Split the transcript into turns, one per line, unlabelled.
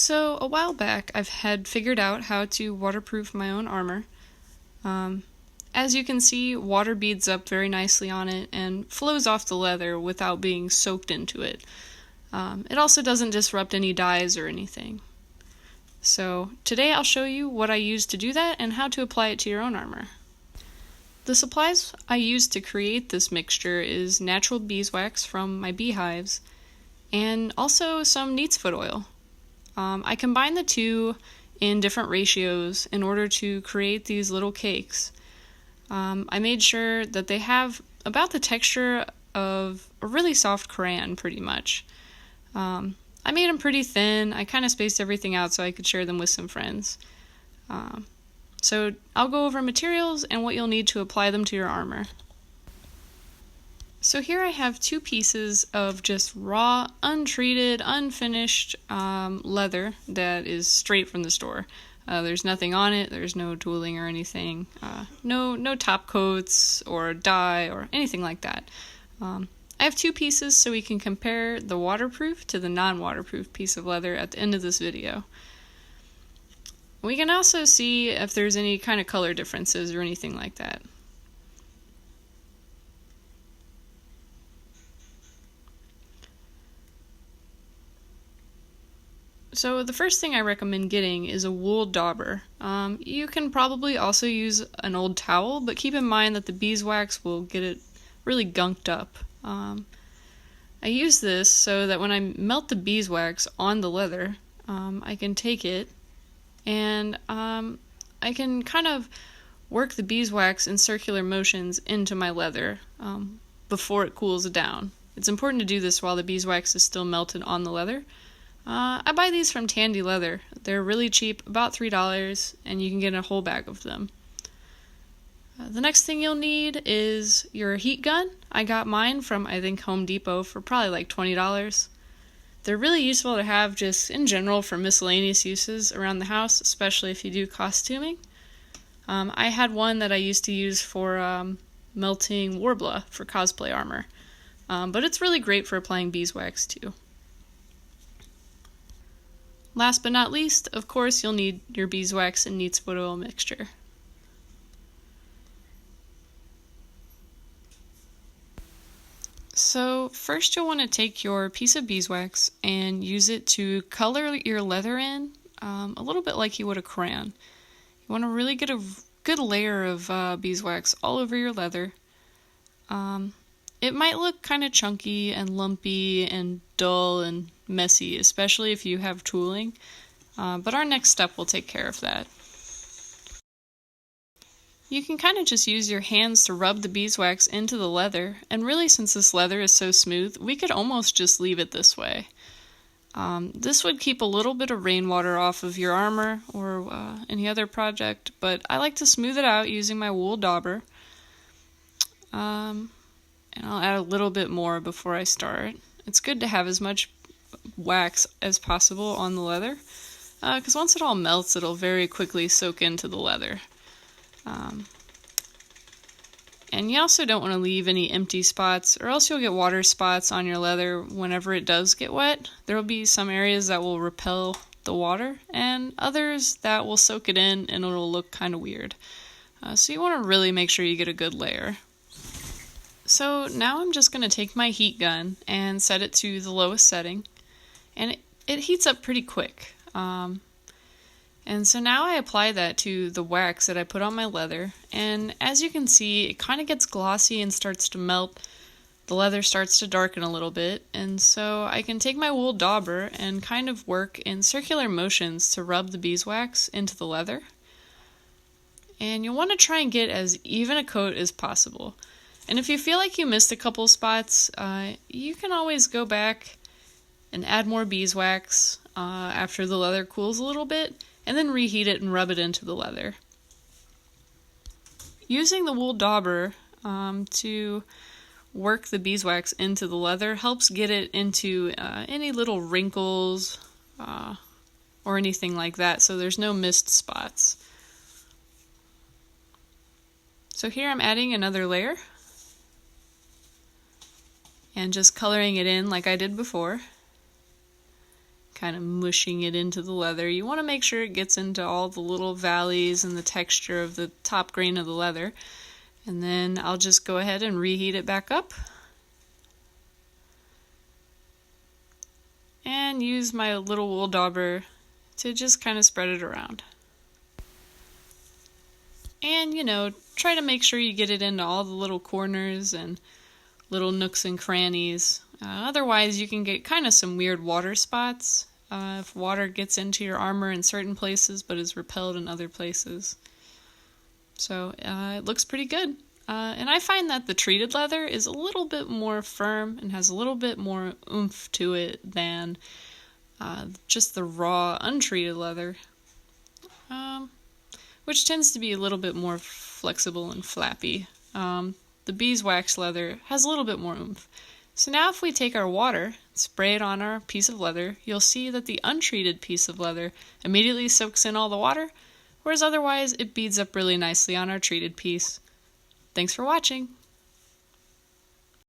So a while back I had figured out how to waterproof my own armor. As you can see, water beads up very nicely on it and flows off the leather without being soaked into it. It also doesn't disrupt any dyes or anything. So today I'll show you what I use to do that and how to apply it to your own armor. The supplies I used to create this mixture is natural beeswax from my beehives and also some neat's foot oil. I combine the two in different ratios in order to create these little cakes. I made sure that they have about the texture of a really soft crayon, pretty much. I made them pretty thin. I kind of spaced everything out so I could share them with some friends. So I'll go over materials and what you'll need to apply them to your armor. So here I have 2 pieces of just raw, untreated, unfinished leather that is straight from the store. There's nothing on it, there's no tooling or anything, no top coats or dye or anything like that. I have 2 pieces so we can compare the waterproof to the non-waterproof piece of leather at the end of this video. We can also see if there's any kind of color differences or anything like that. So the first thing I recommend getting is a wool dauber. You can probably also use an old towel, but keep in mind that the beeswax will get it really gunked up. I use this so that when I melt the beeswax on the leather, I can take it and I can kind of work the beeswax in circular motions into my leather before it cools down. It's important to do this while the beeswax is still melted on the leather. I buy these from Tandy Leather. They're really cheap, about $3, and you can get a whole bag of them. The next thing you'll need is your heat gun. I got mine from, I think, Home Depot for probably like $20. They're really useful to have just in general for miscellaneous uses around the house, especially if you do costuming. I had one that I used to use for melting Warbler for cosplay armor, but it's really great for applying beeswax too. Last but not least, of course, you'll need your beeswax and neat's foot oil mixture. So first you'll want to take your piece of beeswax and use it to color your leather in, a little bit like you would a crayon. You want to really get a good layer of beeswax all over your leather. It might look kind of chunky and lumpy and dull and messy, especially if you have tooling, but our next step will take care of that. You can kind of just use your hands to rub the beeswax into the leather, and really since this leather is so smooth, we could almost just leave it this way. This would keep a little bit of rainwater off of your armor or any other project, but I like to smooth it out using my wool dauber. And I'll add a little bit more before I start. It's good to have as much wax as possible on the leather, because once it all melts, it'll very quickly soak into the leather. And you also don't want to leave any empty spots, or else you'll get water spots on your leather whenever it does get wet. There will be some areas that will repel the water, and others that will soak it in and it'll look kind of weird. So you want to really make sure you get a good layer. So now I'm just going to take my heat gun and set it to the lowest setting, and it heats up pretty quick. And so now I apply that to the wax that I put on my leather, and as you can see, it kind of gets glossy and starts to melt. The leather starts to darken a little bit, and so I can take my wool dauber and kind of work in circular motions to rub the beeswax into the leather. And you'll want to try and get as even a coat as possible. And if you feel like you missed a couple spots, you can always go back and add more beeswax after the leather cools a little bit, and then reheat it and rub it into the leather. Using the wool dauber to work the beeswax into the leather helps get it into any little wrinkles or anything like that, so there's no missed spots. So here I'm adding another layer and just coloring it in like I did before. kind of mushing it into the leather. You want to make sure it gets into all the little valleys and the texture of the top grain of the leather. And then I'll just go ahead and reheat it back up. And use my little wool dauber to just kind of spread it around. And, try to make sure you get it into all the little corners and little nooks and crannies. Otherwise, you can get kind of some weird water spots if water gets into your armor in certain places but is repelled in other places. So it looks pretty good. And I find that the treated leather is a little bit more firm and has a little bit more oomph to it than just the raw, untreated leather, which tends to be a little bit more flexible and flappy. The beeswax leather has a little bit more oomph. So now if we take our water, spray it on our piece of leather, you'll see that the untreated piece of leather immediately soaks in all the water, whereas otherwise it beads up really nicely on our treated piece. Thanks for watching!